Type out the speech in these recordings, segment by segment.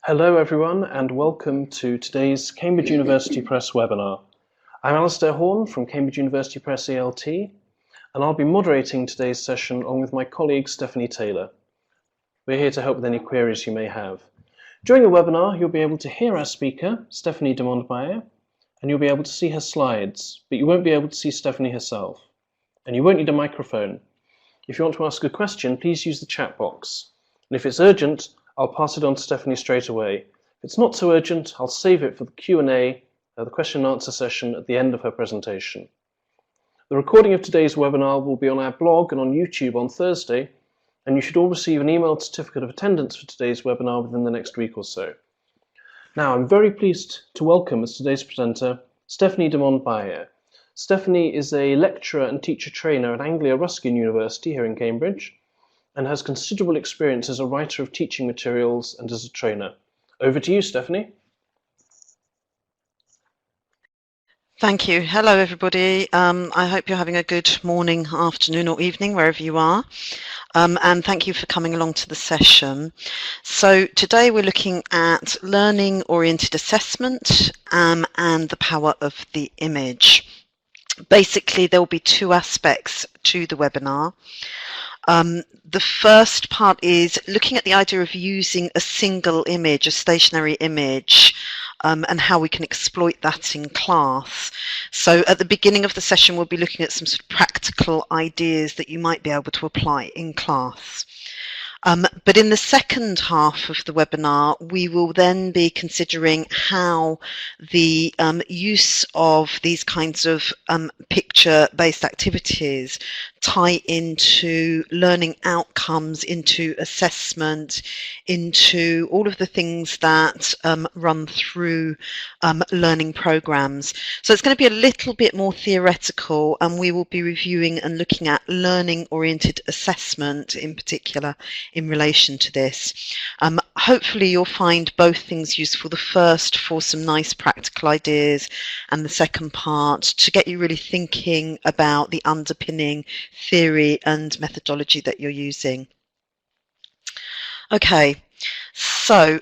Hello everyone and welcome to today's Cambridge University Press webinar. I'm Alistair Horn from Cambridge University Press ELT and I'll be moderating today's session along with my colleague Stephanie Taylor. We're here to help with any queries you may have. During the webinar you'll be able to hear our speaker, Stephanie Dimond-Bayir, and you'll be able to see her slides, but you won't be able to see Stephanie herself. And you won't need a microphone. If you want to ask a question, please use the chat box. And if it's urgent, I'll pass it on to Stephanie straight away. If it's not so urgent, I'll save it for the Q&A, the question and answer session at the end of her presentation. The recording of today's webinar will be on our blog and on YouTube on Thursday, and you should all receive an emailed certificate of attendance for today's webinar within the next week or so. Now, I'm very pleased to welcome as today's presenter, Stephanie Dimond-Bayir. Stephanie is a lecturer and teacher trainer at Anglia Ruskin University here in Cambridge, and has considerable experience as a writer of teaching materials and as a trainer. Over to you, Stephanie. Thank you. Hello, everybody. I hope you're having a good morning, afternoon, or evening, wherever you are. And thank you for coming along to the session. So today we're looking at learning-oriented assessment and the power of the image. Basically, there will be two aspects to the webinar. The first part is looking at the idea of using a single image, a stationary image, and how we can exploit that in class. So at the beginning of the session, we'll be looking at some sort of practical ideas that you might be able to apply in class. But in the second half of the webinar, we will then be considering how the use of these kinds of picture-based activities tie into learning outcomes, into assessment, into all of the things that run through learning programs. So it's going to be a little bit more theoretical, and we will be reviewing and looking at learning-oriented assessment in particular in relation to this. Hopefully you'll find both things useful. The first for some nice practical ideas, and the second part to get you really thinking about the underpinning theory and methodology that you're using. Okay, so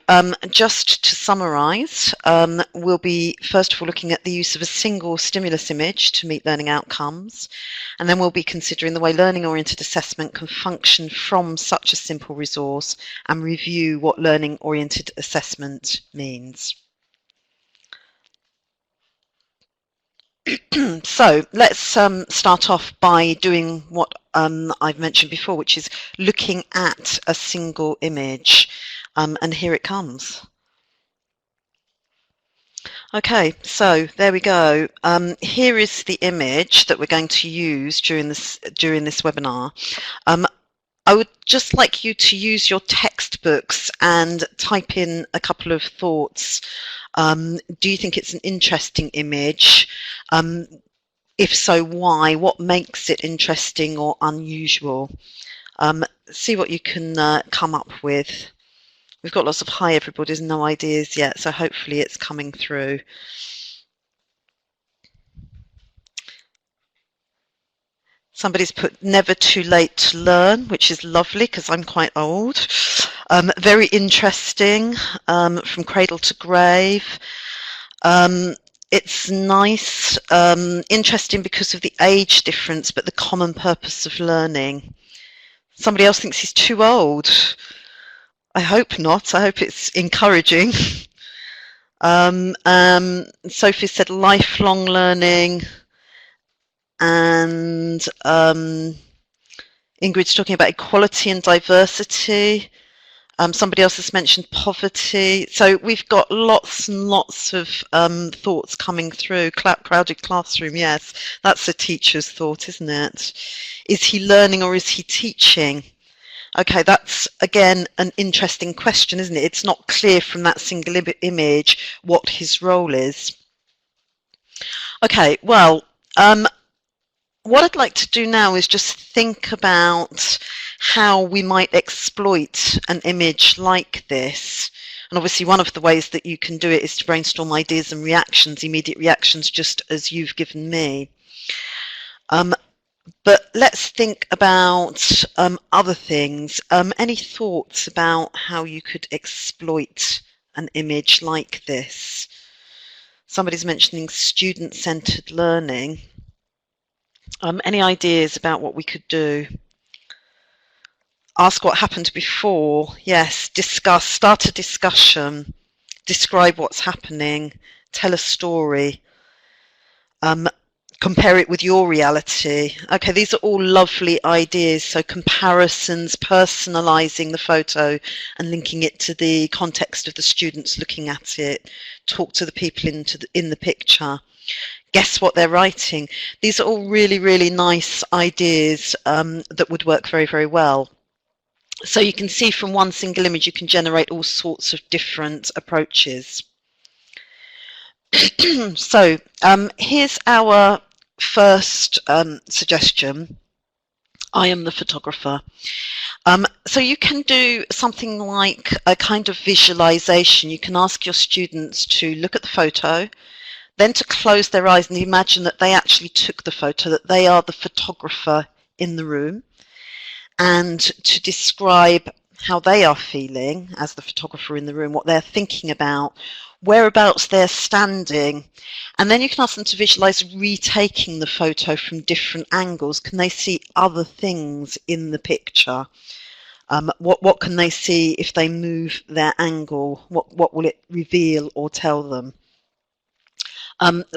just to summarise, we'll be first of all looking at the use of a single stimulus image to meet learning outcomes, and then we'll be considering the way learning-oriented assessment can function from such a simple resource and review what learning-oriented assessment means. So let's start off by doing what I've mentioned before, which is looking at a single image, and here it comes. Okay, so there we go. Here is the image that we're going to use during this webinar. I would just like you to use your textbooks and type in a couple of thoughts. Do you think it's an interesting image? If so, why? What makes it interesting or unusual? See what you can come up with. We've got lots of hi everybody's, no ideas yet, so hopefully it's coming through. Somebody's put never too late to learn, which is lovely because I'm quite old. Very interesting, from cradle to grave. It's nice, interesting because of the age difference, but the common purpose of learning. Somebody else thinks he's too old. I hope not. I hope it's encouraging. Sophie said lifelong learning. And Ingrid's talking about equality and diversity. Somebody else has mentioned poverty. So we've got lots and lots of thoughts coming through. Crowded classroom, yes, that's a teacher's thought, isn't it? Is he learning or is he teaching? Okay, that's again an interesting question, isn't it? It's not clear from that single image what his role is. Okay, well, what I'd like to do now is just think about how we might exploit an image like this. And obviously one of the ways that you can do it is to brainstorm ideas and reactions, immediate reactions, just as you've given me. But let's think about other things. Any thoughts about how you could exploit an image like this. Somebody's mentioning student-centered learning. Any ideas about what we could do? Ask what happened before. Yes, discuss, start a discussion, describe what's happening, tell a story, compare it with your reality. Okay, these are all lovely ideas. So comparisons, personalizing the photo and linking it to the context of the students looking at it, talk to the people in the picture. Guess what they're writing. These are all really, really nice ideas that would work very, very well. So you can see from one single image, you can generate all sorts of different approaches. So here's our first suggestion. I am the photographer. So you can do something like a kind of visualization. You can ask your students to look at the photo, then to close their eyes and imagine that they actually took the photo, that they are the photographer in the room, and to describe how they are feeling as the photographer in the room, what they're thinking about, whereabouts they're standing. And then you can ask them to visualize retaking the photo from different angles. Can they see other things in the picture? What can they see if they move their angle? What will it reveal or tell them?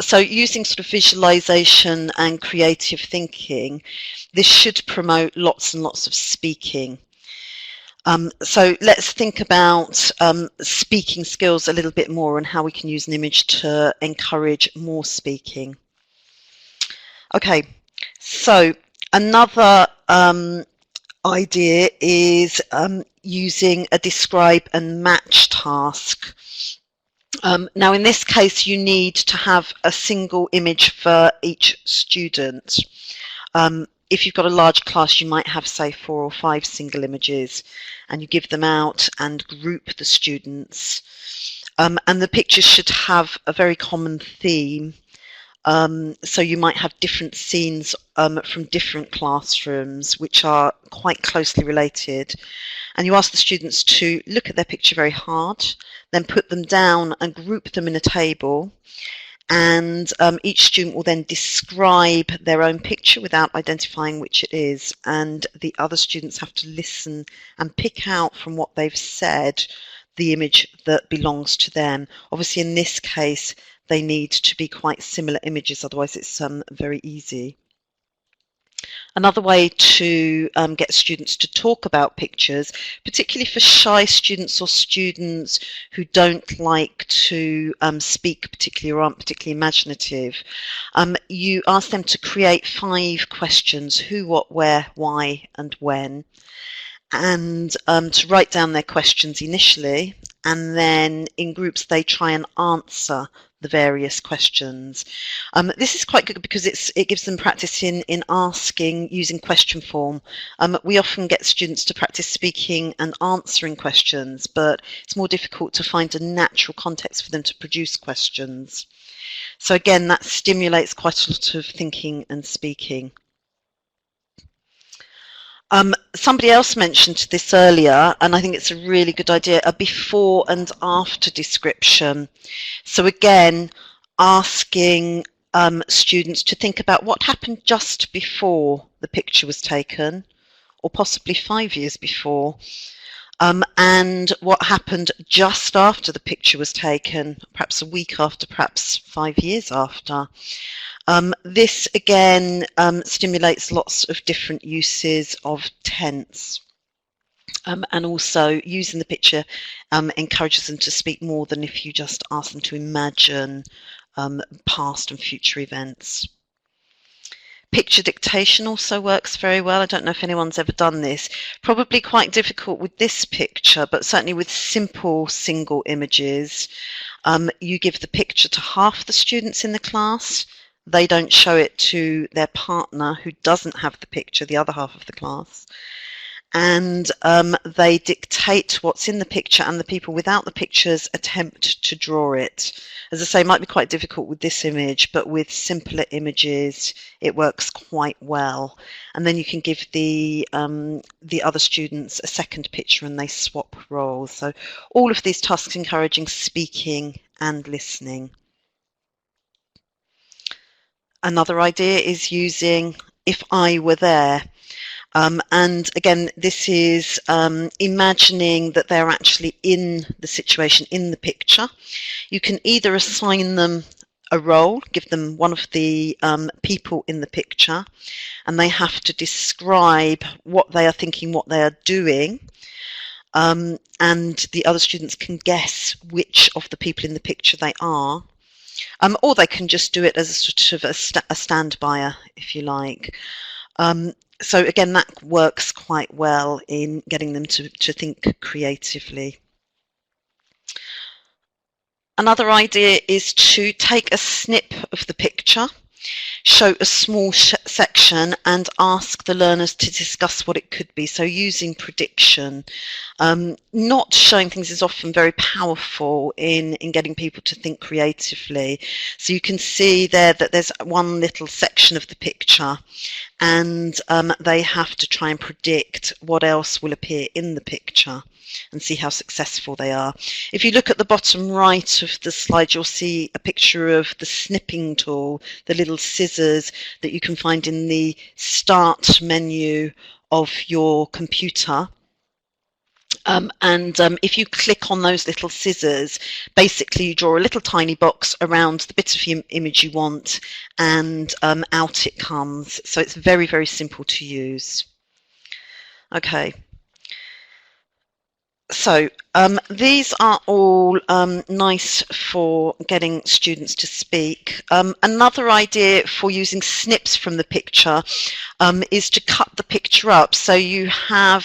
So using sort of visualization and creative thinking, this should promote lots and lots of speaking. So let's think about speaking skills a little bit more and how we can use an image to encourage more speaking. Okay, so another idea is using a describe and match task. Now in this case you need to have a single image for each student. If you've got a large class, you might have, say, 4 or 5 single images, and you give them out and group the students. And the pictures should have a very common theme. So you might have different scenes from different classrooms, which are quite closely related. And you ask the students to look at their picture very hard, then put them down and group them in a table. And each student will then describe their own picture without identifying which it is, and the other students have to listen and pick out from what they've said the image that belongs to them. Obviously in this case they need to be quite similar images, otherwise it's very easy. Another way to get students to talk about pictures, particularly for shy students or students who don't like to speak particularly or aren't particularly imaginative, you ask them to create 5 questions: who, what, where, why and when, and to write down their questions initially, and then in groups they try and answer the various questions. This is quite good because it gives them practice in asking using question form. We often get students to practice speaking and answering questions, but it's more difficult to find a natural context for them to produce questions. So again, that stimulates quite a lot of thinking and speaking. Somebody else mentioned this earlier, and I think it's a really good idea, a before and after description. So again, asking students to think about what happened just before the picture was taken, or possibly 5 years before, and what happened just after the picture was taken, perhaps a week after, perhaps 5 years after. This again stimulates lots of different uses of tense, and also using the picture encourages them to speak more than if you just ask them to imagine past and future events. Picture dictation also works very well. I don't know if anyone's ever done this. Probably quite difficult with this picture, but certainly with simple single images. You give the picture to half the students in the class. They don't show it to their partner who doesn't have the picture, the other half of the class. and they dictate what's in the picture, and the people without the pictures attempt to draw it. As I say, it might be quite difficult with this image, but with simpler images it works quite well. And then you can give the other students a second picture and they swap roles. So all of these tasks encouraging speaking and listening. Another idea is using "if I were there." And again, this is imagining that they're actually in the situation, in the picture. You can either assign them a role, give them one of the people in the picture, and they have to describe what they are thinking, what they are doing, and the other students can guess which of the people in the picture they are. Or they can just do it as a sort of a stand-byer, if you like. So again, that works quite well in getting them to think creatively. Another idea is to take a snip of the picture, show a small section, and ask the learners to discuss what it could be. So using prediction. Not showing things is often very powerful in getting people to think creatively. So you can see there that there's one little section of the picture, and they have to try and predict what else will appear in the picture and see how successful they are. If you look at the bottom right of the slide, you'll see a picture of the snipping tool, the little scissors that you can find in the start menu of your computer. If you click on those little scissors, basically you draw a little tiny box around the bit of image you want, and out it comes. So it's very, very simple to use. Okay. So these are all nice for getting students to speak. Another idea for using snips from the picture is to cut the picture up. So you have,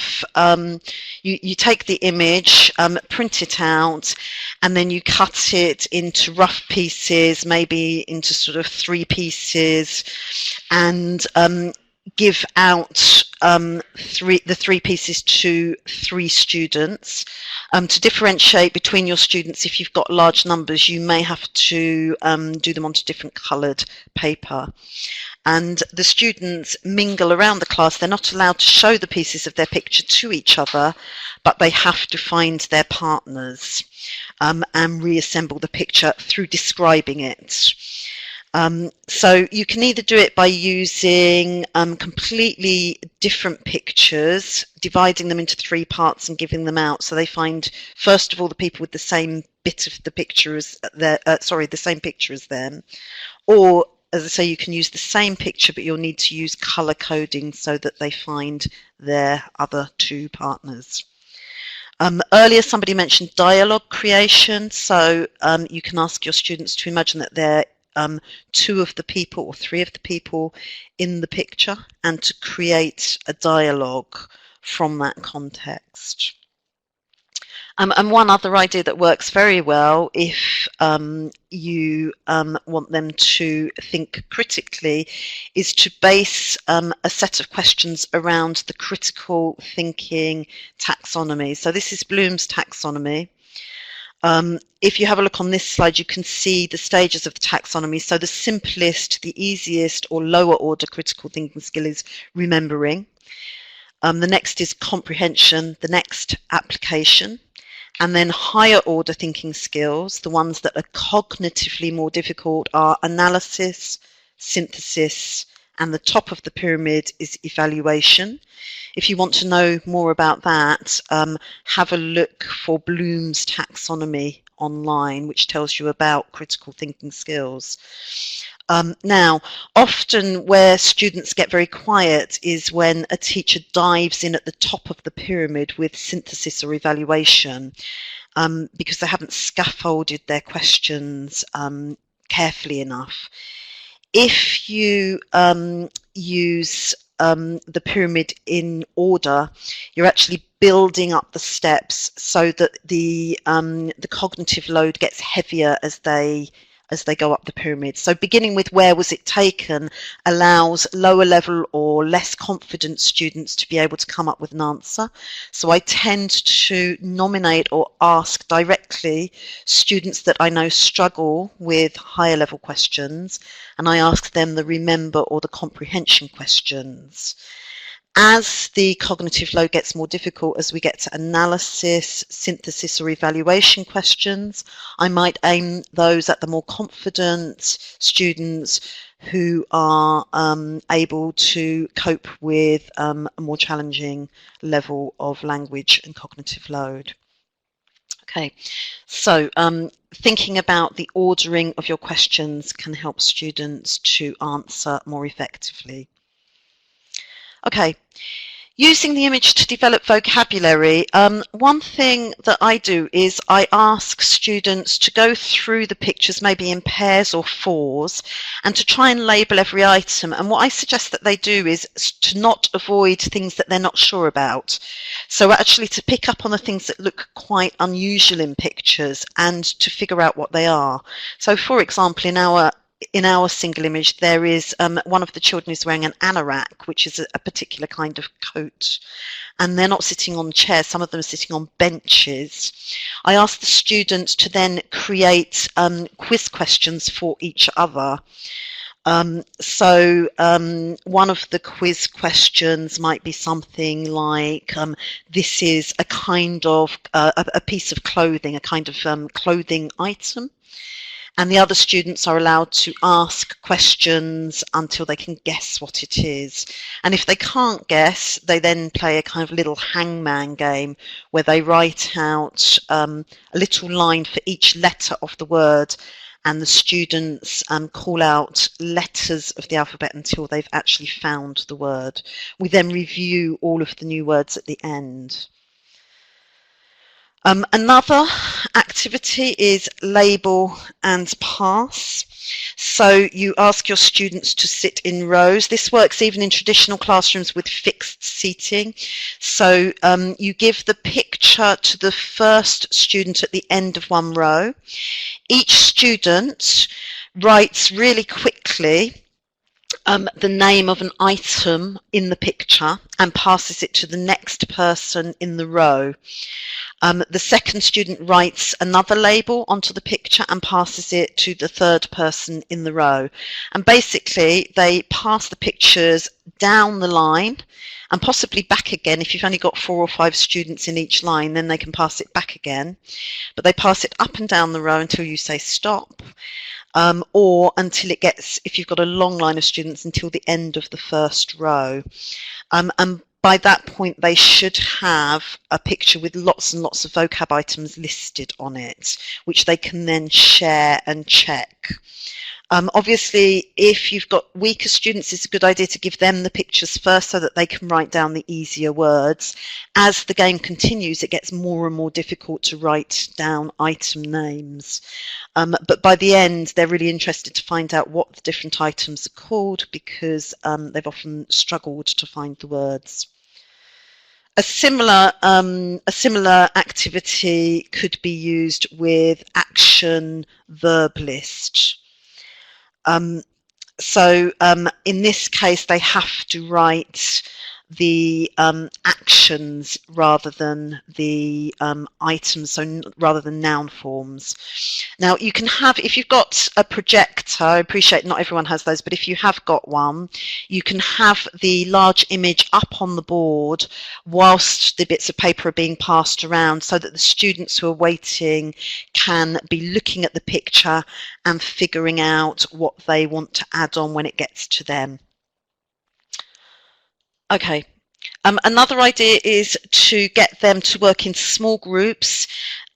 you take the image, print it out, and then you cut it into rough pieces, maybe into sort of 3 pieces, and give out the 3 pieces to 3 students. To differentiate between your students, if you've got large numbers, you may have to do them onto different coloured paper. And the students mingle around the class. They're not allowed to show the pieces of their picture to each other, but they have to find their partners and reassemble the picture through describing it. So you can either do it by using completely different pictures, dividing them into 3 parts and giving them out. So they find, first of all, the people with the same bit of the picture as the same picture as them. Or, as I say, you can use the same picture, but you'll need to use color coding so that they find their other 2 partners. Earlier somebody mentioned dialogue creation. So you can ask your students to imagine that they're 2 of the people or 3 of the people in the picture, and to create a dialogue from that context. And one other idea that works very well if you want them to think critically is to base a set of questions around the critical thinking taxonomy. So this is Bloom's taxonomy. If you have a look on this slide, you can see the stages of the taxonomy. So the simplest, the easiest, or lower order critical thinking skill is remembering. The next is comprehension, the next application, and then higher order thinking skills, the ones that are cognitively more difficult, are analysis, synthesis, and the top of the pyramid is evaluation. If you want to know more about that, have a look for Bloom's taxonomy online, which tells you about critical thinking skills. Now, often where students get very quiet is when a teacher dives in at the top of the pyramid with synthesis or evaluation, because they haven't scaffolded their questions carefully enough. If you use the pyramid in order, you're actually building up the steps so that the cognitive load gets heavier as they as they go up the pyramid. So beginning with where was it taken allows lower level or less confident students to be able to come up with an answer. So I tend to nominate or ask directly students that I know struggle with higher level questions, and I ask them the remember or the comprehension questions. As the cognitive load gets more difficult, as we get to analysis, synthesis or evaluation questions, I might aim those at the more confident students who are able to cope with a more challenging level of language and cognitive load. Okay, so thinking about the ordering of your questions can help students to answer more effectively. Okay, using the image to develop vocabulary, one thing that I do is I ask students to go through the pictures maybe in pairs or fours and to try and label every item. And what I suggest that they do is to not avoid things that they're not sure about. So actually to pick up on the things that look quite unusual in pictures and to figure out what they are. So for example, in our single image, there is one of the children is wearing an anorak, which is a particular kind of coat, and they're not sitting on chairs. Some of them are sitting on benches. I asked the students to then create quiz questions for each other. So one of the quiz questions might be something like, this is a kind of a piece of clothing, a kind of clothing item. And the other students are allowed to ask questions until they can guess what it is. And if they can't guess, they then play a kind of little hangman game where they write out a little line for each letter of the word, and the students call out letters of the alphabet until they've actually found the word. We then review all of the new words at the end. Another activity is label and pass. So you ask your students to sit in rows. This works even in traditional classrooms with fixed seating. So you give the picture to the first student at the end of one row. Each student writes really quickly the name of an item in the picture and passes it to the next person in the row. The second student writes another label onto the picture and passes it to the third person in the row. And basically, they pass the pictures down the line and possibly back again. If you've only got 4 or 5 students in each line, then they can pass it back again. But they pass it up and down the row until you say stop. Or until it gets, if you've got a long line of students, until the end of the first row. And by that point, they should have a picture with lots and lots of vocab items listed on it, which they can then share and check. Obviously, if you've got weaker students, it's a good idea to give them the pictures first so that they can write down the easier words. As the game continues, it gets more and more difficult to write down item names. But by the end, they're really interested to find out what the different items are called, because they've often struggled to find the words. A similar activity could be used with action verb list. So in this case, they have to write the actions rather than the items, so rather than noun forms. Now you can have, if you've got a projector, I appreciate not everyone has those, but if you have got one, you can have the large image up on the board whilst the bits of paper are being passed around, so that the students who are waiting can be looking at the picture and figuring out what they want to add on when it gets to them. Okay, another idea is to get them to work in small groups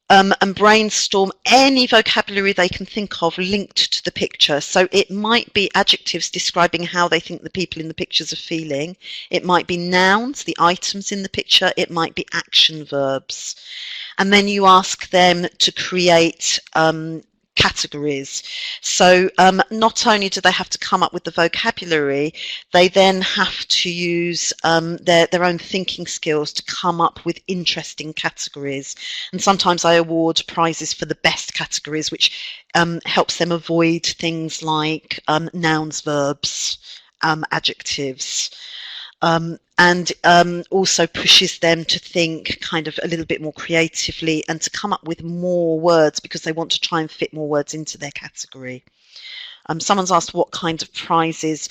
and brainstorm any vocabulary they can think of linked to the picture. So it might be adjectives describing how they think the people in the pictures are feeling. It might be nouns, the items in the picture. It might be action verbs. And then you ask them to create categories. So not only do they have to come up with the vocabulary, they then have to use their own thinking skills to come up with interesting categories. And sometimes I award prizes for the best categories, which helps them avoid things like nouns, verbs, adjectives. And also pushes them to think kind of a little bit more creatively and to come up with more words, because they want to try and fit more words into their category. Someone's asked what kind of prizes.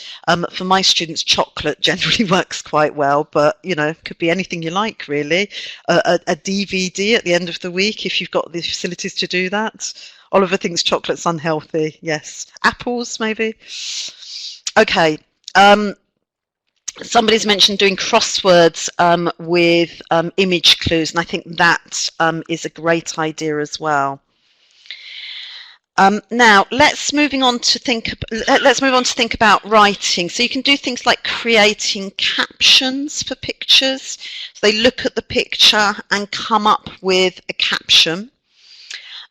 For my students, chocolate generally works quite well, but you know, could be anything you like, really. A DVD at the end of the week, if you've got the facilities to do that. Oliver thinks chocolate's unhealthy. Yes, apples maybe. Okay. Somebody's mentioned doing crosswords with image clues, and I think that is a great idea as well. Now let's move on to think about writing. So you can do things like creating captions for pictures. So they look at the picture and come up with a caption.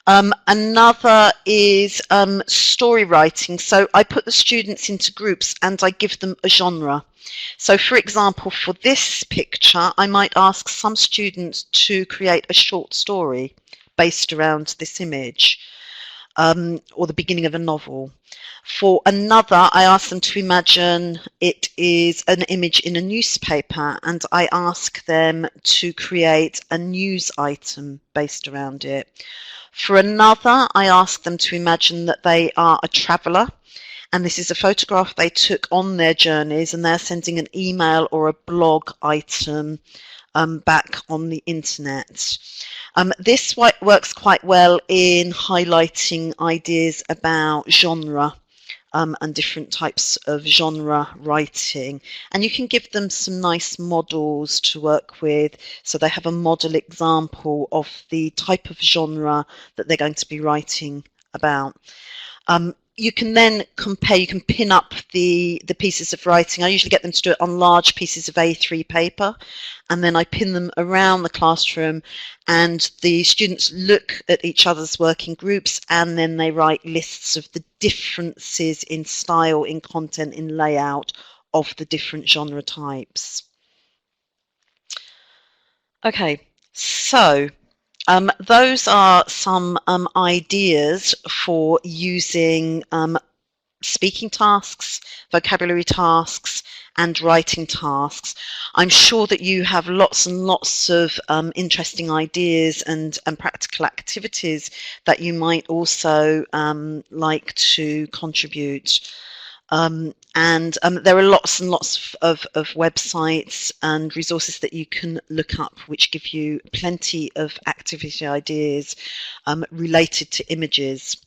Another is story writing. So I put the students into groups and I give them a genre. So for example, for this picture, I might ask some students to create a short story based around this image, or the beginning of a novel. For another, I ask them to imagine it is an image in a newspaper, and I ask them to create a news item based around it. For another, I ask them to imagine that they are a traveller, and this is a photograph they took on their journeys, and they're sending an email or a blog item back on the internet. This works quite well in highlighting ideas about genre and different types of genre writing. And you can give them some nice models to work with, so they have a model example of the type of genre that they're going to be writing about. You can then compare, you can pin up the pieces of writing. I usually get them to do it on large pieces of A3 paper, and then I pin them around the classroom, and the students look at each other's working groups, and then they write lists of the differences in style, in content, in layout of the different genre types. Okay, so those are some ideas for using speaking tasks, vocabulary tasks, and writing tasks. I'm sure that you have lots and lots of interesting ideas and practical activities that you might also like to contribute. There are lots and lots of websites and resources that you can look up which give you plenty of activity ideas related to images.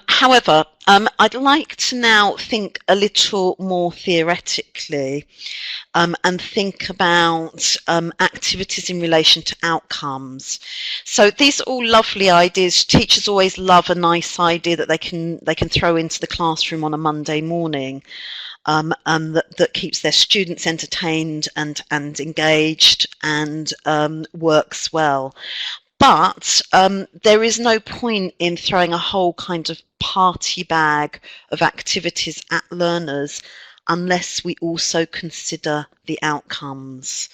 However, I'd like to now think a little more theoretically and think about activities in relation to outcomes. So these are all lovely ideas. Teachers always love a nice idea that they can throw into the classroom on a Monday morning, and that keeps their students entertained and engaged and works well. But there is no point in throwing a whole kind of party bag of activities at learners unless we also consider the outcomes.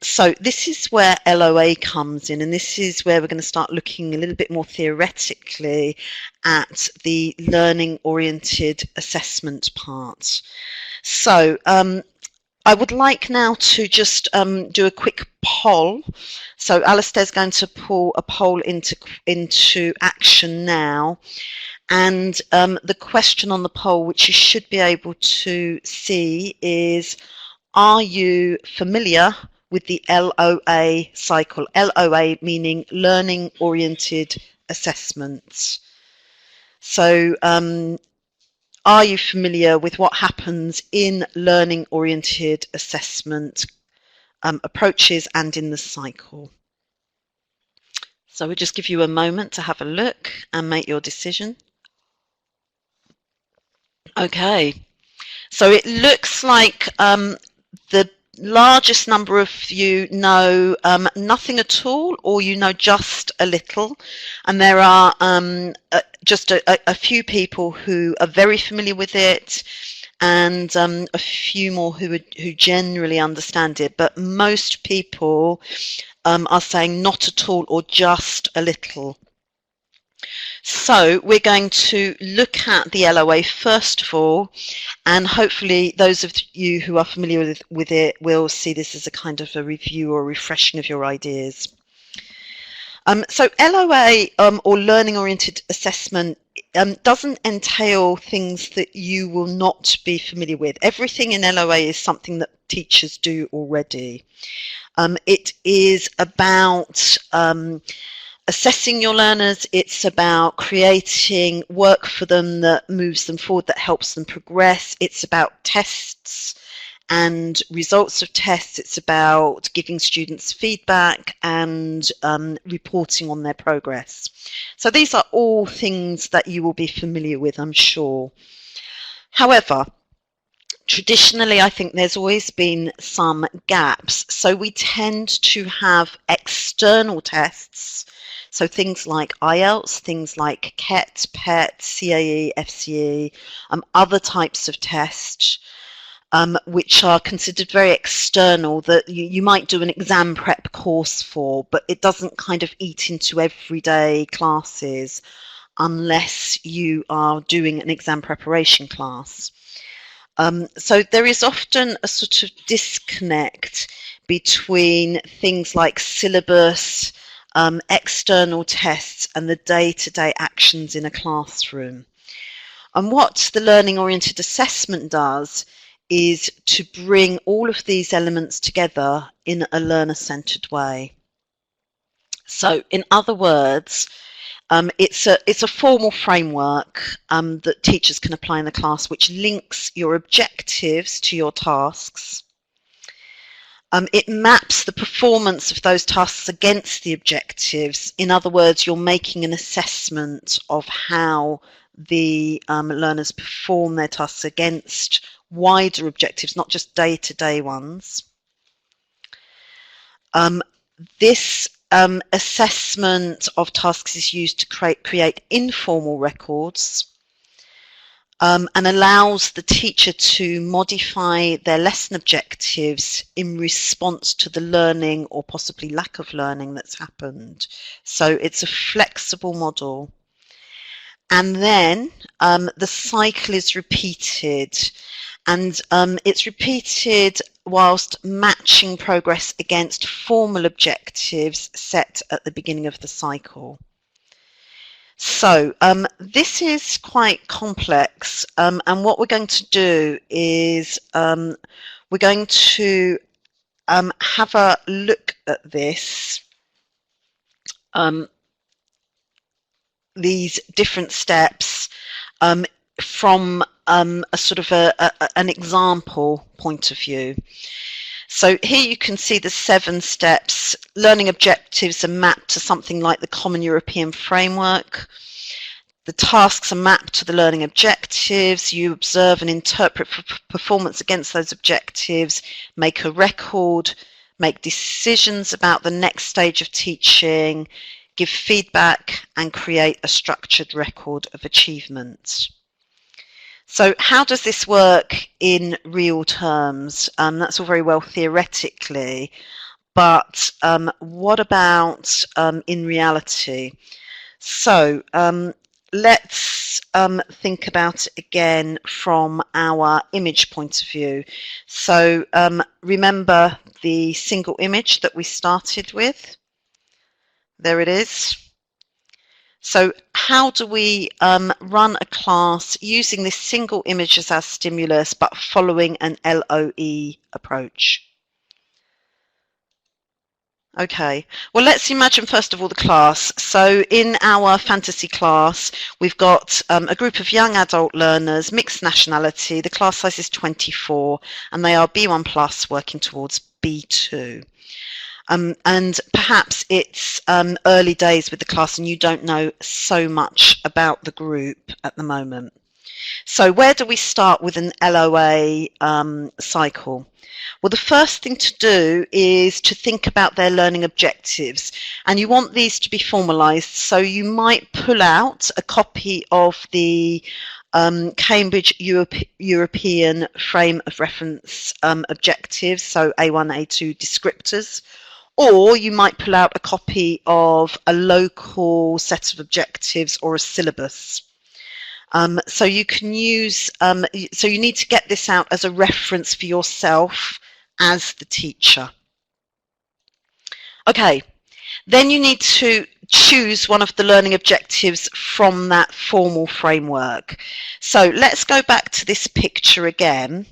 So this is where LOA comes in, and this is where we're going to start looking a little bit more theoretically at the learning-oriented assessment part. So I would like now to just do a quick poll. So Alistair's going to pull a poll into action now. And the question on the poll, which you should be able to see, is, are you familiar with the LOA cycle? LOA meaning learning oriented assessments. So are you familiar with what happens in learning oriented assessment approaches and in the cycle? So we'll just give you a moment to have a look and make your decision. Okay, so it looks like the largest number of you know nothing at all, or you know just a little, and there are just a few people who are very familiar with it, and a few more who generally understand it, but most people are saying not at all or just a little. So we're going to look at the LOA first of all, and hopefully those of you who are familiar with it will see this as a kind of a review or refreshing of your ideas. So LOA, or learning oriented assessment, doesn't entail things that you will not be familiar with. Everything in LOA is something that teachers do already. It is about assessing your learners. It's about creating work for them that moves them forward, that helps them progress. It's about tests and results of tests. It's about giving students feedback and reporting on their progress. So these are all things that you will be familiar with, I'm sure. However, traditionally, I think there's always been some gaps. So we tend to have external tests. So things like IELTS, things like CET, PET, CAE, FCE, other types of tests, which are considered very external, that you might do an exam prep course for, but it doesn't kind of eat into everyday classes unless you are doing an exam preparation class. So there is often a sort of disconnect between things like syllabus, external tests, and the day-to-day actions in a classroom. And what the learning oriented assessment does is to bring all of these elements together in a learner-centered way. So in other words, it's a formal framework that teachers can apply in the class, which links your objectives to your tasks. It maps the performance of those tasks against the objectives. In other words, you're making an assessment of how the learners perform their tasks against wider objectives, not just day-to-day ones. This assessment of tasks is used to create informal records and allows the teacher to modify their lesson objectives in response to the learning or possibly lack of learning that's happened. So it's a flexible model. And then the cycle is repeated, and it's repeated whilst matching progress against formal objectives set at the beginning of the cycle. So this is quite complex, and what we're going to do is we're going to have a look at this, these different steps from a sort of an example point of view. So here you can see the 7 steps. Learning objectives are mapped to something like the Common European Framework. The tasks are mapped to the learning objectives. You observe and interpret performance against those objectives, make a record, make decisions about the next stage of teaching, give feedback, and create a structured record of achievements. So how does this work in real terms? That's all very well theoretically, but what about in reality? So let's think about it again from our image point of view. So remember the single image that we started with? There it is. So how do we run a class using this single image as our stimulus, but following an LOE approach? Okay, well, let's imagine first of all the class. So in our fantasy class, we've got a group of young adult learners, mixed nationality. The class size is 24, and they are B1 plus working towards B2. And perhaps it's early days with the class and you don't know so much about the group at the moment. So where do we start with an LOA cycle? Well, the first thing to do is to think about their learning objectives, and you want these to be formalised. So you might pull out a copy of the Cambridge European Frame of Reference objectives, so A1, A2 descriptors, or you might pull out a copy of a local set of objectives or a syllabus. So you can use, so you need to get this out as a reference for yourself as the teacher. Okay, then you need to choose one of the learning objectives from that formal framework. So let's go back to this picture again.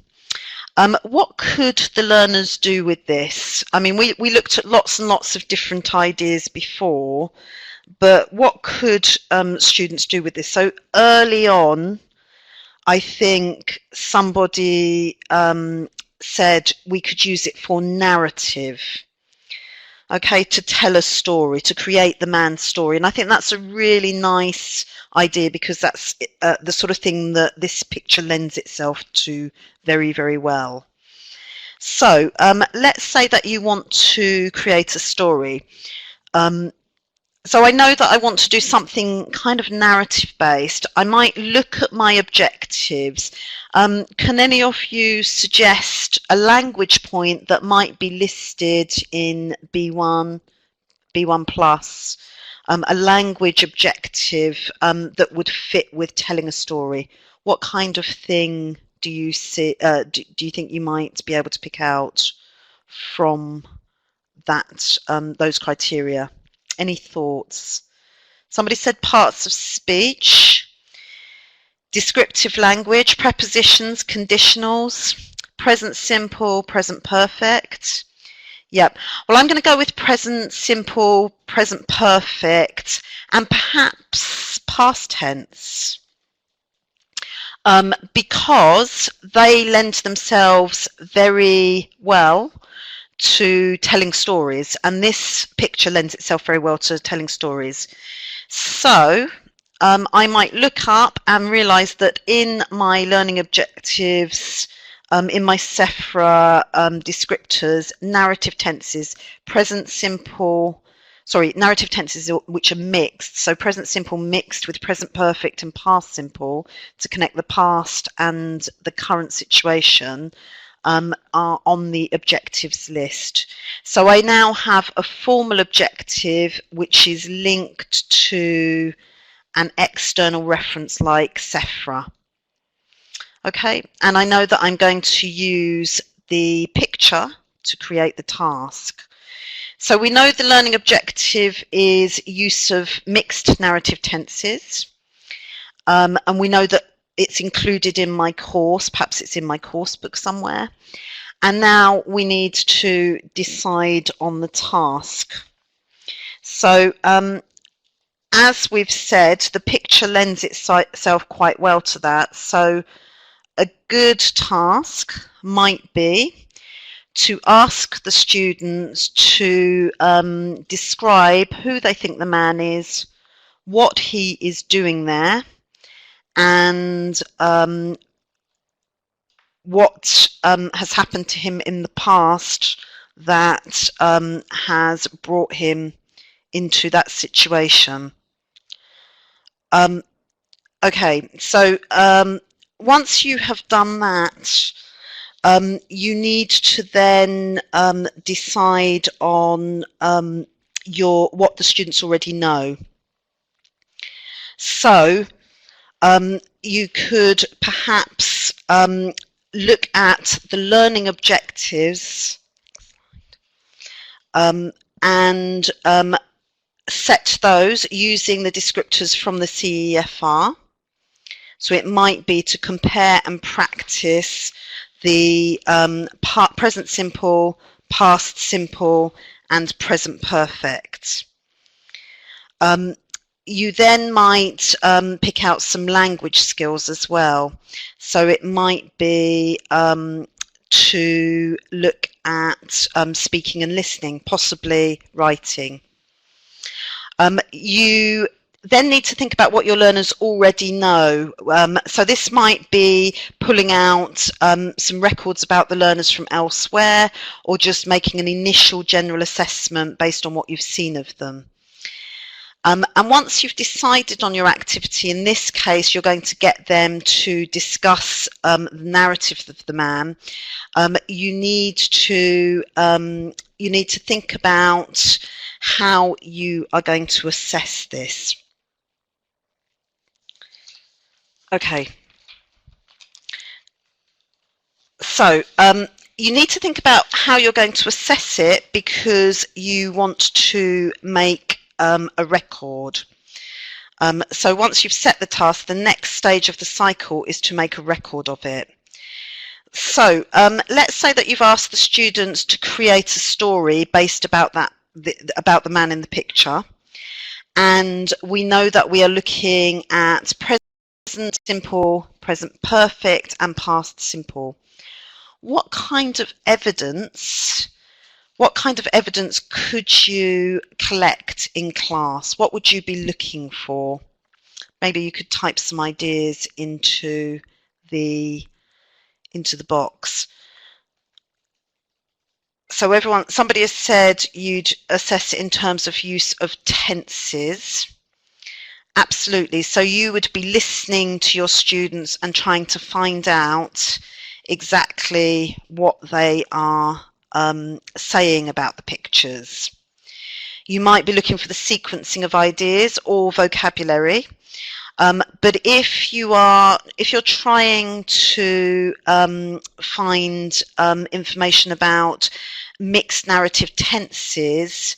What could the learners do with this? I mean, we looked at lots and lots of different ideas before, but what could students do with this? So early on, I think somebody said we could use it for narrative. Okay, to tell a story, to create the man's story. And I think that's a really nice idea, because that's the sort of thing that this picture lends itself to very, very well. So let's say that you want to create a story. So I know that I want to do something kind of narrative based. I might look at my objectives. Can any of you suggest a language point that might be listed in B1, B1 plus, a language objective that would fit with telling a story? What kind of thing do you see? Do you think you might be able to pick out from that those criteria? Any thoughts? Somebody said parts of speech, descriptive language, prepositions, conditionals, present simple, present perfect. Yep. Well, I'm going to go with present simple, present perfect, and perhaps past tense, because they lend themselves very well to telling stories, and this picture lends itself very well to telling stories. So I might look up and realize that in my learning objectives, in my SEFRA descriptors, narrative tenses, narrative tenses which are mixed, so present simple mixed with present perfect and past simple to connect the past and the current situation, are on the objectives list. So I now have a formal objective which is linked to an external reference like SEFRA. Okay, and I know that I'm going to use the picture to create the task. So we know the learning objective is use of mixed narrative tenses, and we know that it's included in my course, perhaps it's in my course book somewhere. And now we need to decide on the task. So as we've said, the picture lends itself quite well to that. So a good task might be to ask the students to describe who they think the man is, what he is doing there, and what has happened to him in the past that has brought him into that situation. Okay, so once you have done that, you need to then decide on what the students already know. So you could perhaps look at the learning objectives and set those using the descriptors from the CEFR. So it might be to compare and practice the present simple, past simple, and present perfect. You then might pick out some language skills as well. So it might be to look at speaking and listening, possibly writing. You then need to think about what your learners already know. So this might be pulling out some records about the learners from elsewhere, or just making an initial general assessment based on what you've seen of them. And once you've decided on your activity, in this case, you're going to get them to discuss the narrative of the man. You need to think about how you are going to assess this. Okay. So you need to think about how you're going to assess it, because you want to make a record. So once you've set the task, the next stage of the cycle is to make a record of it. So let's say that you've asked the students to create a story based about about the man in the picture, and we know that we are looking at present simple, present perfect, and past simple. What kind of evidence could you collect in class? What would you be looking for? Maybe you could type some ideas into the box. So somebody has said you'd assess it in terms of use of tenses. Absolutely. So you would be listening to your students and trying to find out exactly what they are saying about the pictures. You might be looking for the sequencing of ideas or vocabulary. But if you're trying to find information about mixed narrative tenses,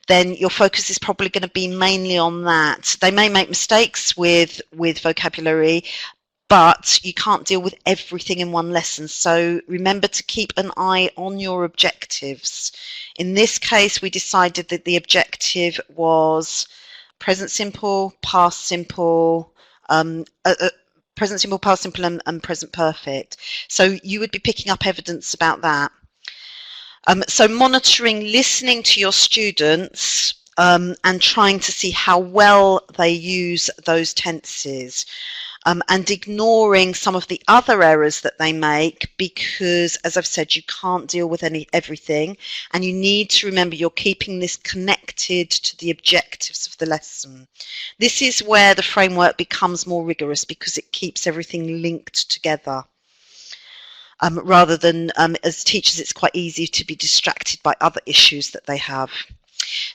then your focus is probably going to be mainly on that. They may make mistakes with vocabulary, but you can't deal with everything in one lesson. So remember to keep an eye on your objectives. In this case, we decided that the objective was present simple, past simple, present simple, past simple, and present perfect. So you would be picking up evidence about that. So monitoring, listening to your students and trying to see how well they use those tenses. And ignoring some of the other errors that they make, because, as I've said, you can't deal with everything, and you need to remember you're keeping this connected to the objectives of the lesson. This is where the framework becomes more rigorous, because it keeps everything linked together. Rather than, as teachers, it's quite easy to be distracted by other issues that they have.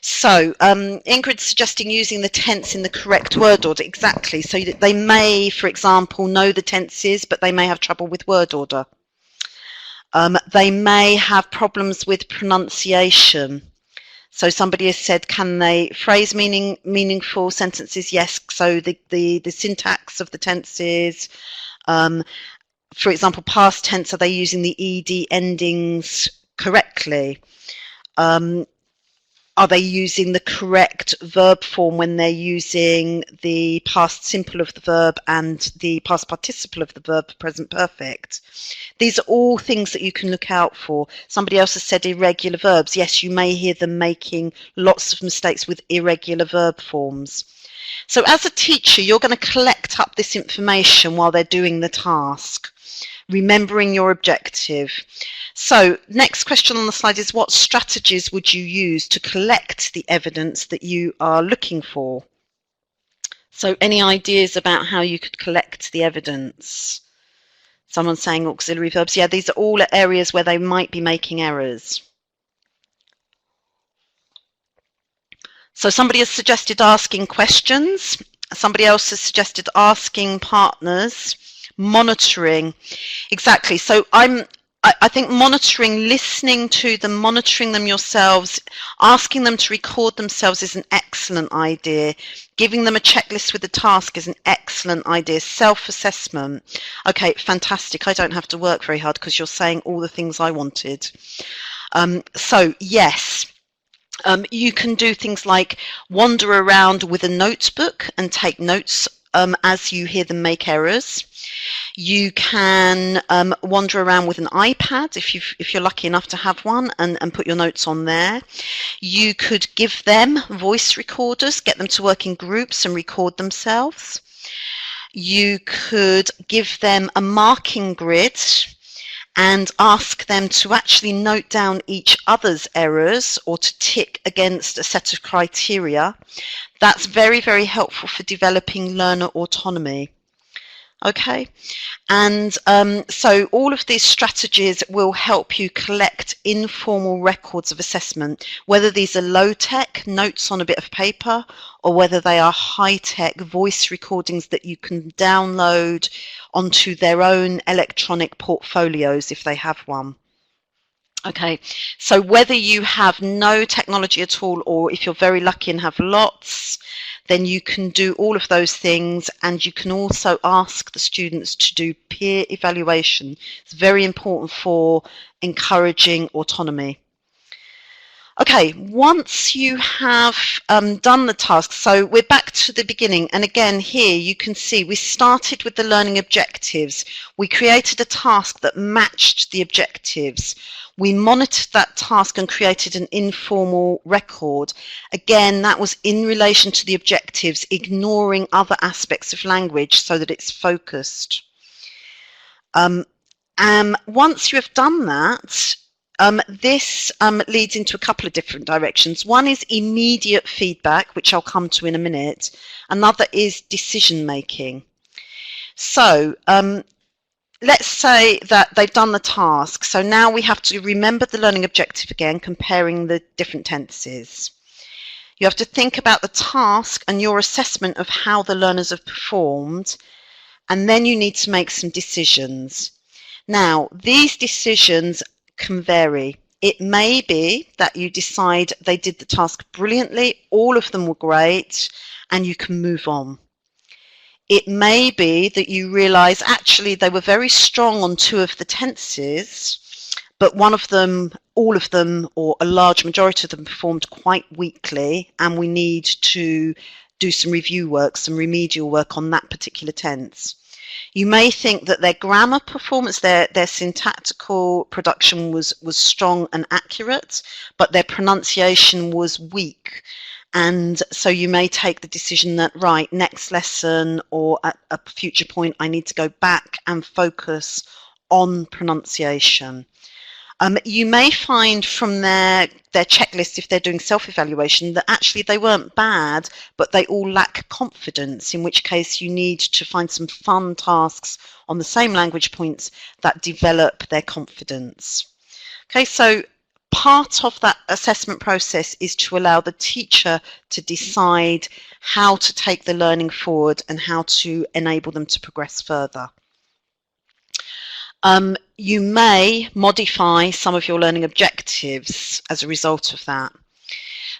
So Ingrid's suggesting using the tense in the correct word order. Exactly. So they may, for example, know the tenses, but they may have trouble with word order. They may have problems with pronunciation. So somebody has said, can they phrase meaningful sentences? Yes. So the syntax of the tenses, for example, past tense, are they using the ed endings correctly? Are they using the correct verb form when they're using the past simple of the verb and the past participle of the verb present perfect? These are all things that you can look out for. Somebody else has said irregular verbs. Yes, you may hear them making lots of mistakes with irregular verb forms. So as a teacher, you're going to collect up this information while they're doing the task, remembering your objective. So next question on the slide is, what strategies would you use to collect the evidence that you are looking for? So any ideas about how you could collect the evidence? Someone's saying auxiliary verbs. Yeah, these are all areas where they might be making errors. So somebody has suggested asking questions. Somebody else has suggested asking partners, monitoring. Exactly. So I think monitoring, listening to them, monitoring them yourselves, asking them to record themselves is an excellent idea. Giving them a checklist with the task is an excellent idea. Self-assessment. Okay, fantastic. I don't have to work very hard because you're saying all the things I wanted. So yes. You can do things like wander around with a notebook and take notes as you hear them make errors. You can wander around with an iPad if you're lucky enough to have one, and put your notes on there. You could give them voice recorders, get them to work in groups and record themselves. You could give them a marking grid and ask them to actually note down each other's errors or to tick against a set of criteria. That's very, very helpful for developing learner autonomy. Okay, and so all of these strategies will help you collect informal records of assessment, whether these are low-tech notes on a bit of paper or whether they are high-tech voice recordings that you can download onto their own electronic portfolios if they have one. Okay, so whether you have no technology at all or if you're very lucky and have lots, then you can do all of those things, and you can also ask the students to do peer evaluation. It's very important for encouraging autonomy. Okay, once you have done the task, so we're back to the beginning, and again here you can see we started with the learning objectives. We created a task that matched the objectives. We monitored that task and created an informal record. Again, that was in relation to the objectives, ignoring other aspects of language so that it's focused. Once you have done that, this leads into a couple of different directions. One is immediate feedback, which I'll come to in a minute. Another is decision making. So let's say that they've done the task. So now we have to remember the learning objective again, comparing the different tenses. You have to think about the task and your assessment of how the learners have performed, and then you need to make some decisions. Now, these decisions can vary. It may be that you decide they did the task brilliantly, all of them were great, and you can move on. It may be that you realize actually they were very strong on two of the tenses, but one of them, all of them, or a large majority of them performed quite weakly, and we need to do some review work, some remedial work on that particular tense. You may think that their grammar performance, their syntactical production was strong and accurate, but their pronunciation was weak. And so you may take the decision that, right, next lesson or at a future point, I need to go back and focus on pronunciation. You may find from their checklist, if they're doing self-evaluation, that actually they weren't bad, but they all lack confidence, in which case you need to find some fun tasks on the same language points that develop their confidence. Okay, so part of that assessment process is to allow the teacher to decide how to take the learning forward and how to enable them to progress further. You may modify some of your learning objectives as a result of that,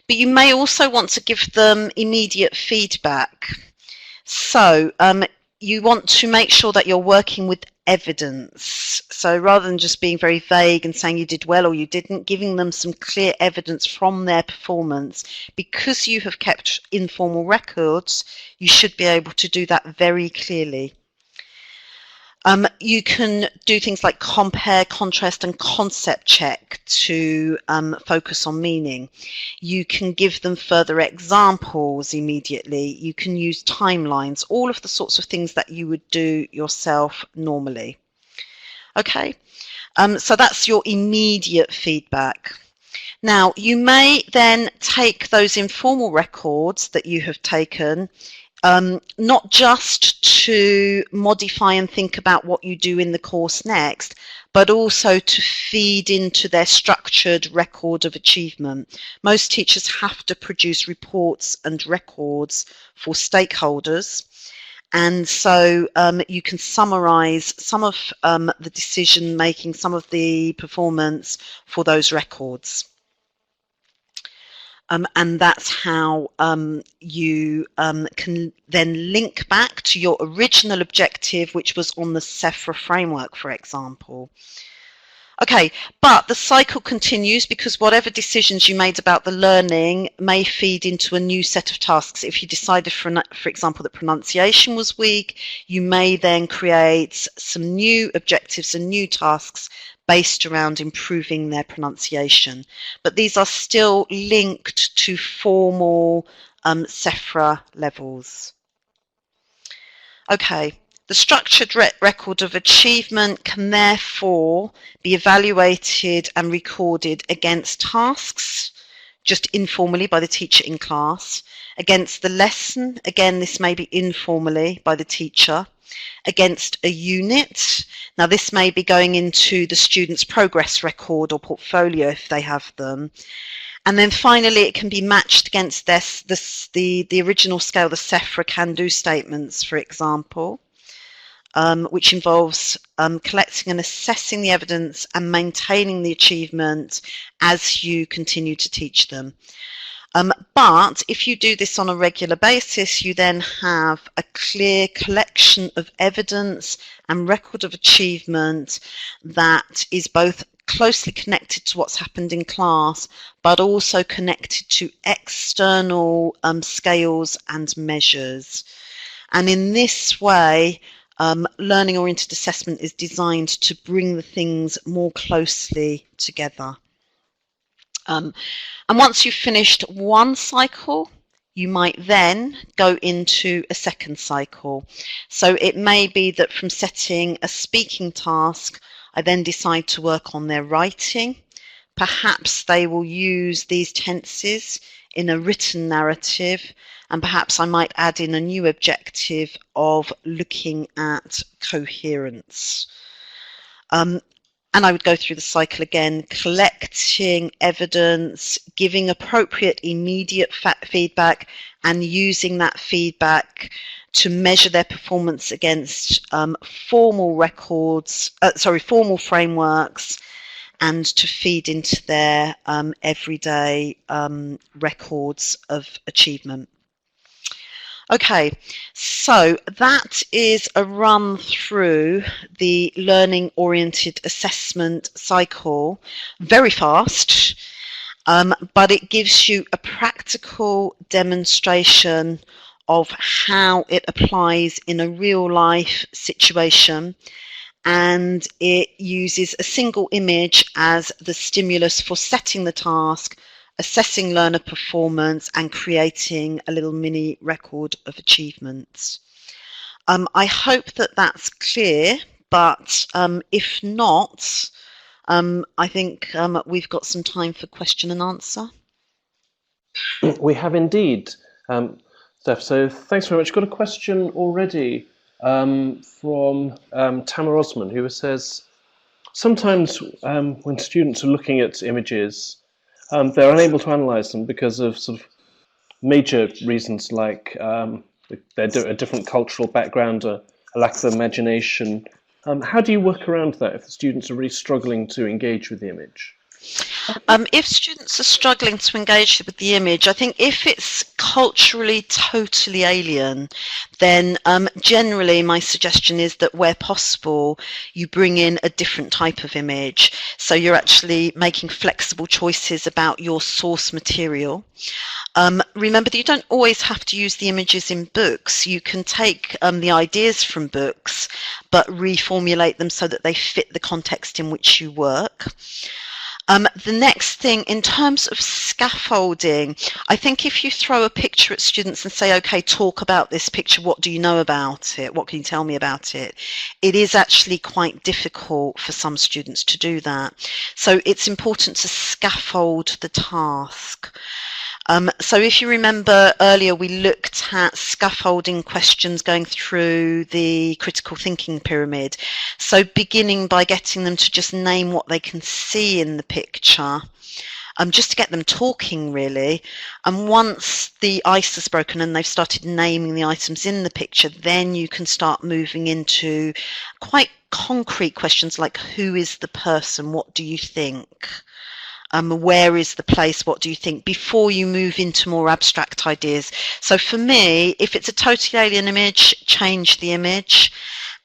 but you may also want to give them immediate feedback. So you want to make sure that you're working with evidence. So rather than just being very vague and saying you did well or you didn't, giving them some clear evidence from their performance. Because you have kept informal records, you should be able to do that very clearly. You can do things like compare, contrast, and concept check to focus on meaning. You can give them further examples immediately. You can use timelines, all of the sorts of things that you would do yourself normally. Okay, so that's your immediate feedback. Now, you may then take those informal records that you have taken, not just to modify and think about what you do in the course next, but also to feed into their structured record of achievement. Most teachers have to produce reports and records for stakeholders, and so you can summarize some of the decision making, some of the performance for those records. And that's how you can then link back to your original objective, which was on the SEFRA framework, for example. Okay, but the cycle continues because whatever decisions you made about the learning may feed into a new set of tasks. If you decided, for example, that pronunciation was weak, you may then create some new objectives and new tasks based around improving their pronunciation. But these are still linked to formal SEFRA levels. Okay, the structured record of achievement can therefore be evaluated and recorded against tasks, just informally by the teacher in class, against the lesson, again this may be informally by the teacher, against a unit, now this may be going into the student's progress record or portfolio if they have them, and then finally it can be matched against the original scale, the SEFRA can-do statements, for example, which involves collecting and assessing the evidence and maintaining the achievement as you continue to teach them. But if you do this on a regular basis, you then have a clear collection of evidence and record of achievement that is both closely connected to what's happened in class, but also connected to external scales and measures. And in this way, learning-oriented assessment is designed to bring the things more closely together. And once you've finished one cycle, you might then go into a second cycle. So it may be that from setting a speaking task, I then decide to work on their writing. Perhaps they will use these tenses in a written narrative, and perhaps I might add in a new objective of looking at coherence. And I would go through the cycle again, collecting evidence, giving appropriate immediate feedback, and using that feedback to measure their performance against formal frameworks, and to feed into their everyday records of achievement. Okay, so that is a run through the learning-oriented assessment cycle, very fast, but it gives you a practical demonstration of how it applies in a real-life situation, and it uses a single image as the stimulus for setting the task, assessing learner performance, and creating a little mini record of achievements. I hope that that's clear, but if not, I think we've got some time for question and answer. We have indeed, Steph, so thanks very much. Got a question already from Tamara Osman, who says, sometimes when students are looking at images, they're unable to analyse them because of sort of major reasons like they're a different cultural background, a lack of imagination. How do you work around that if the students are really struggling to engage with the image? If students are struggling to engage with the image, I think if it's culturally totally alien, then generally my suggestion is that where possible, you bring in a different type of image. So you're actually making flexible choices about your source material. Remember that you don't always have to use the images in books. You can take the ideas from books, but reformulate them so that they fit the context in which you work. The next thing, in terms of scaffolding, I think if you throw a picture at students and say, okay, talk about this picture, what do you know about it? What can you tell me about it? It is actually quite difficult for some students to do that. So it's important to scaffold the task. So if you remember earlier, we looked at scaffolding questions going through the critical thinking pyramid. So beginning by getting them to just name what they can see in the picture, just to get them talking really. And once the ice has broken and they've started naming the items in the picture, then you can start moving into quite concrete questions like, who is the person? What do you think? Where is the place? What do you think? Before you move into more abstract ideas. So for me, if it's a totally alien image, change the image.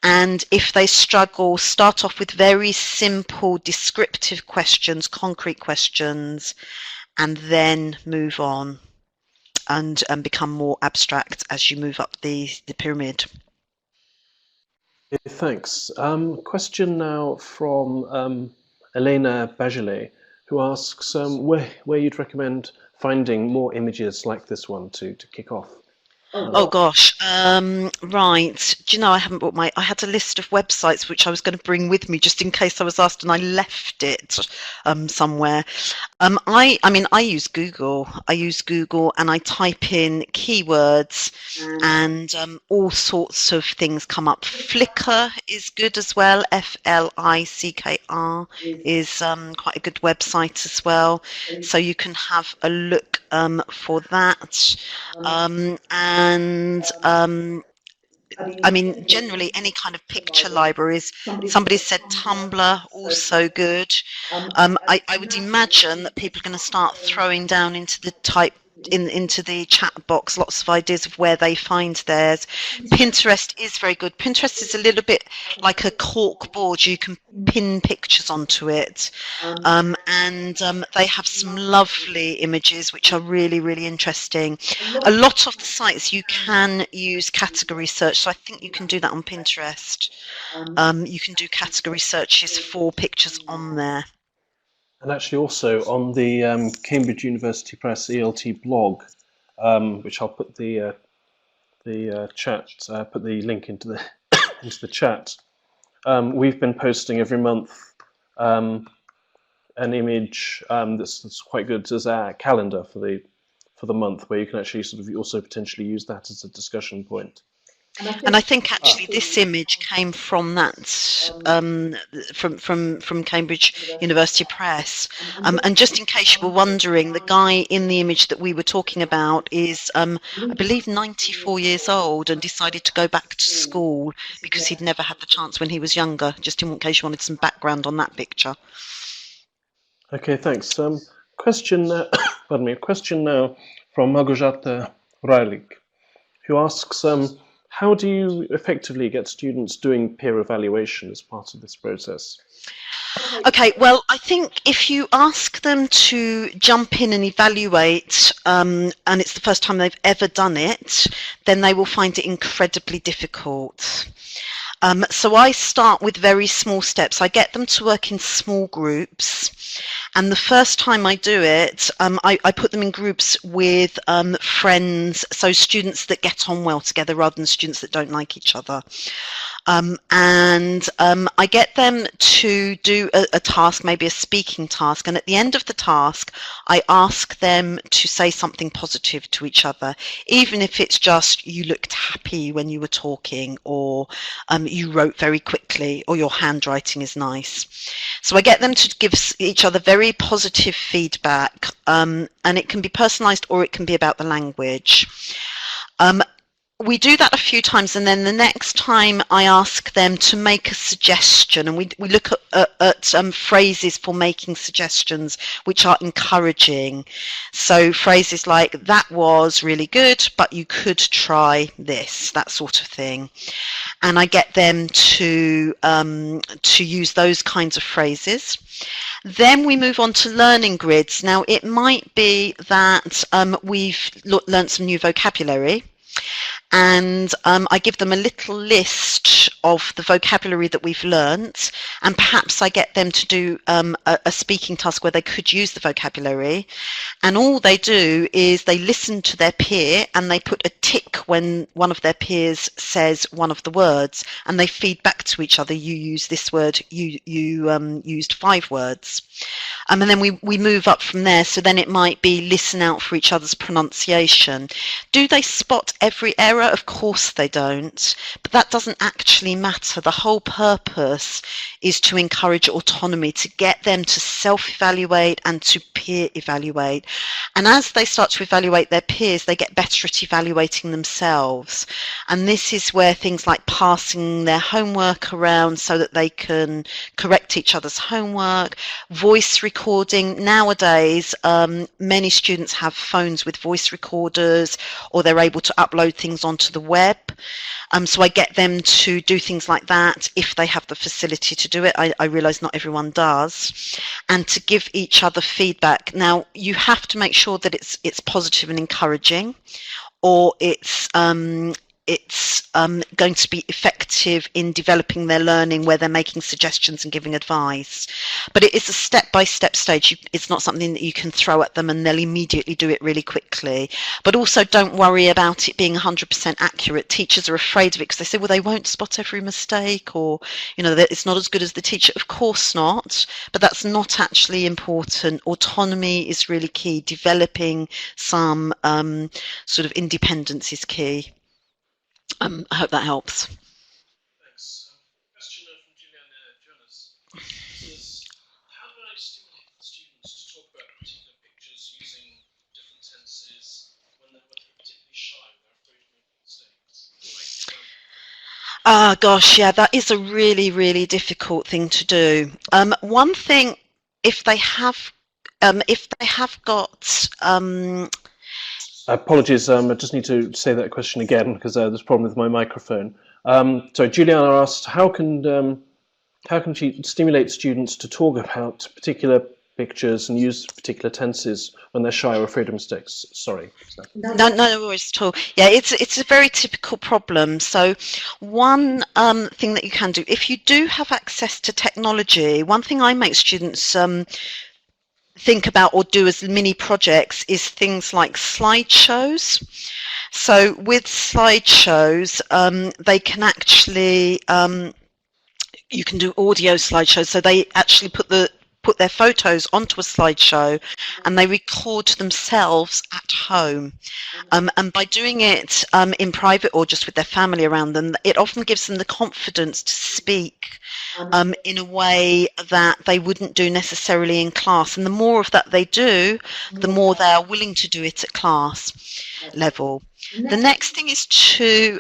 And if they struggle, start off with very simple descriptive questions, concrete questions, and then move on and become more abstract as you move up the pyramid. Thanks. Question now from Elena Bachelet, who asks where you'd recommend finding more images like this one to kick off. Oh gosh, right. Do you know I haven't brought I had a list of websites which I was going to bring with me just in case I was asked, and I left it somewhere. I mean, I use Google. I use Google and I type in keywords, and all sorts of things come up. Flickr is good as well. Flickr is quite a good website as well. So you can have a look for that. And I mean, generally any kind of picture libraries. Somebody said Tumblr, also good. I would imagine that people are going to start throwing down into the into the chat box lots of ideas of where they find theirs. Pinterest is very good. Pinterest is a little bit like a cork board. You can pin pictures onto it, and they have some lovely images which are really, really interesting. A lot of the sites you can use category search, so I think you can do that on Pinterest. You can do category searches for pictures on there. And actually also on the Cambridge University Press ELT blog, which I'll put the chat, put the link into the into the chat. We've been posting every month an image that's quite good as a calendar for the month, where you can actually sort of also potentially use that as a discussion point. And I think actually this image came from that, from Cambridge University Press. And just in case you were wondering, the guy in the image that we were talking about is, I believe, 94 years old and decided to go back to school because he'd never had the chance when he was younger, just in case you wanted some background on that picture. Okay, thanks. Question, pardon me, a question now from Małgorzata Rajlik, who asks, how do you effectively get students doing peer evaluation as part of this process? Okay, well, I think if you ask them to jump in and evaluate, and it's the first time they've ever done it, then they will find it incredibly difficult. So I start with very small steps. I get them to work in small groups. And the first time I do it, I put them in groups with friends, so students that get on well together rather than students that don't like each other. And I get them to do a task, maybe a speaking task, and at the end of the task I ask them to say something positive to each other, even if it's just you looked happy when you were talking, or you wrote very quickly, or your handwriting is nice. So I get them to give each other very positive feedback, and it can be personalized or it can be about the language. We do that a few times, and then the next time I ask them to make a suggestion, and we look at phrases for making suggestions which are encouraging. So phrases like, that was really good, but you could try this, that sort of thing. And I get them to use those kinds of phrases. Then we move on to learning grids. Now it might be that we've learnt some new vocabulary, and I give them a little list of the vocabulary that we've learnt, and perhaps I get them to do a speaking task where they could use the vocabulary, and all they do is they listen to their peer and they put a tick when one of their peers says one of the words, and they feed back to each other, you use this word, you used 5 words. And then we move up from there. So then it might be listen out for each other's pronunciation. Do they spot every error? Of course they don't, but that doesn't actually matter. The whole purpose is to encourage autonomy, to get them to self-evaluate and to peer evaluate. And as they start to evaluate their peers, they get better at evaluating themselves. And this is where things like passing their homework around so that they can correct each other's homework, voice recording. Nowadays, many students have phones with voice recorders, or they're able to upload things onto the web. So I get them to do things like that if they have the facility to do it. I realise not everyone does. And to give each other feedback. Now, you have to make sure that it's positive and encouraging, or it's it's going to be effective in developing their learning, where they're making suggestions and giving advice. But it is a step-by-step stage. It's not something that you can throw at them and they'll immediately do it really quickly. But also don't worry about it being 100% accurate. Teachers are afraid of it because they say, well, they won't spot every mistake, or, you know, that it's not as good as the teacher. Of course not, but that's not actually important. Autonomy is really key. Developing some sort of independence is key. I hope that helps. Thanks. Question from Juliana Jonas says, how do I stimulate the students to talk about particular pictures using different tenses when they're particularly shy, when they're afraid of making mistakes? Gosh, yeah, that is a really, really difficult thing to do. One thing, if they have got apologies, I just need to say that question again because there's a problem with my microphone. So Juliana asked, how can she stimulate students to talk about particular pictures and use particular tenses when they're shy or afraid of mistakes? Sorry. No worries at all. Yeah, it's a very typical problem. So one thing that you can do, if you do have access to technology, one thing I make students think about or do as mini projects is things like slideshows. So with slideshows, they can actually, you can do audio slideshows. So they actually put their photos onto a slideshow and they record themselves at home. And by doing it in private or just with their family around them, it often gives them the confidence to speak in a way that they wouldn't do necessarily in class. And the more of that they do, the more they are willing to do it at class level. The next thing is to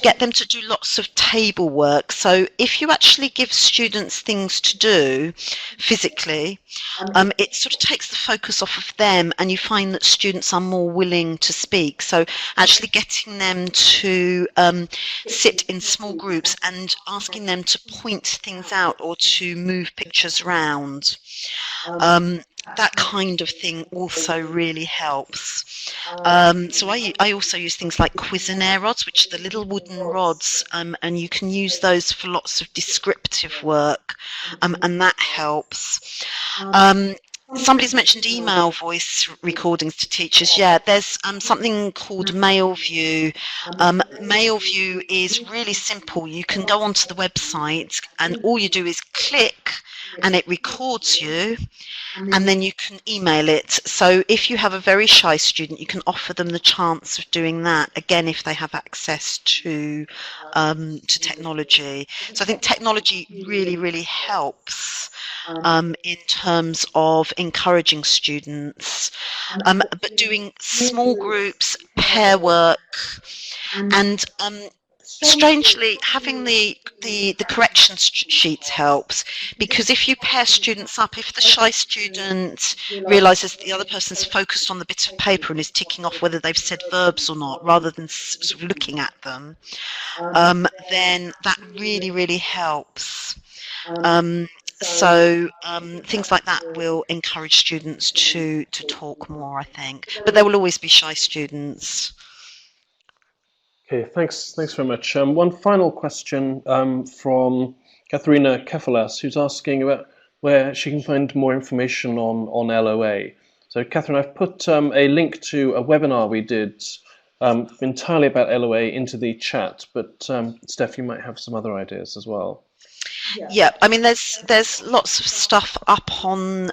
get them to do lots of table work. So if you actually give students things to do physically, it sort of takes the focus off of them, and you find that students are more willing to speak. So actually getting them to sit in small groups and asking them to point things out or to move pictures around. That kind of thing also really helps. So I also use things like Cuisenaire rods, which are the little wooden rods, and you can use those for lots of descriptive work, and that helps. Somebody's mentioned email voice recordings to teachers. Yeah, there's something called MailView. MailView is really simple. You can go onto the website and all you do is click and it records you, and then you can email it. So if you have a very shy student, you can offer them the chance of doing that, again, if they have access to technology. So I think technology really, really helps in terms of encouraging students, but doing small groups, pair work, and strangely, having the correction sheets helps, because if you pair students up, if the shy student realizes the other person's focused on the bit of paper and is ticking off whether they've said verbs or not, rather than sort of looking at them, then that really, really helps. So things like that will encourage students to talk more, I think, but there will always be shy students. Okay, thanks very much. One final question from Katharina Kefalas, who's asking about where she can find more information on LOA. So Catherine, I've put a link to a webinar we did entirely about LOA into the chat, but Steph, you might have some other ideas as well. Yeah, I mean, there's lots of stuff up on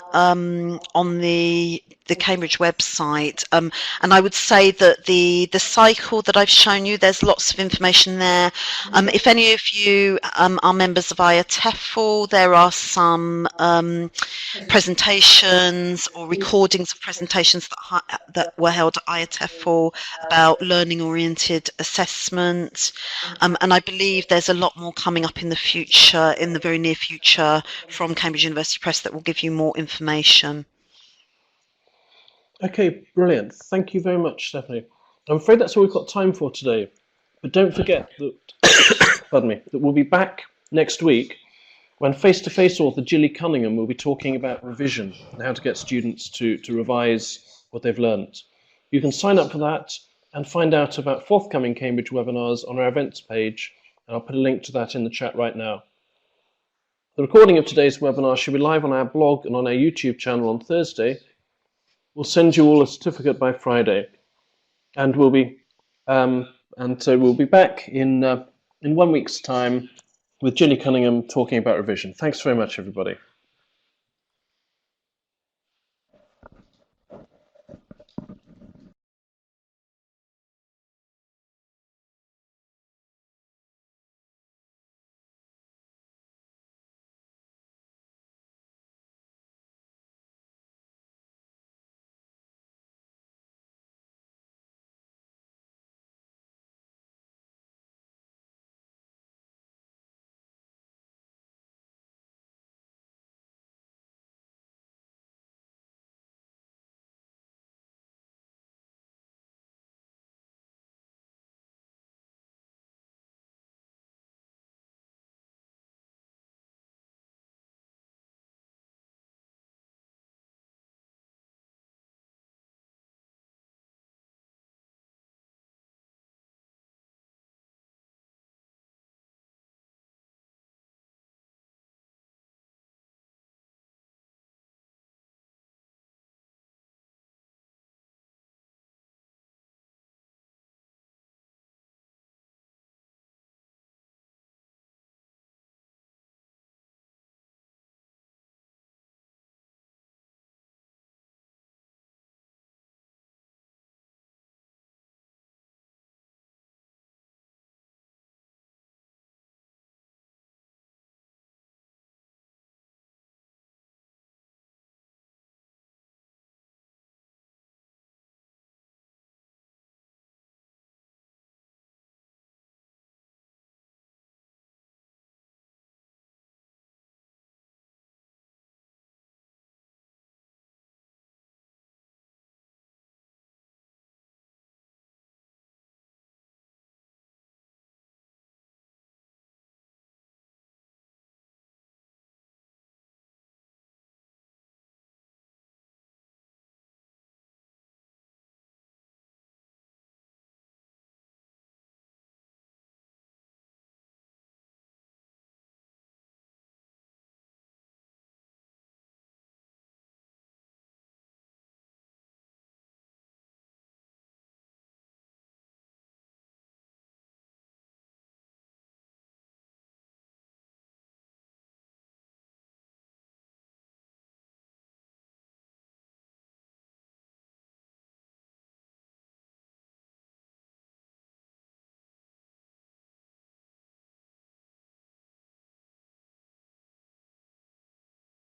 the Cambridge website, and I would say that the cycle that I've shown you, there's lots of information there. If any of you are members of IATEFL, there are some presentations or recordings of presentations that were held at IATEFL about learning-oriented assessment, and I believe there's a lot more coming up in the future, in the very near future, from Cambridge University Press that will give you more information. Okay, brilliant. Thank you very much, Stephanie. I'm afraid that's all we've got time for today. But don't forget that, pardon me, that we'll be back next week when face-to-face author Gilly Cunningham will be talking about revision and how to get students to revise what they've learnt. You can sign up for that and find out about forthcoming Cambridge webinars on our events page, and I'll put a link to that in the chat right now. The recording of today's webinar should be live on our blog and on our YouTube channel on Thursday. We'll send you all a certificate by Friday, and we'll be back in 1 week's time with Ginny Cunningham talking about revision. Thanks very much, everybody.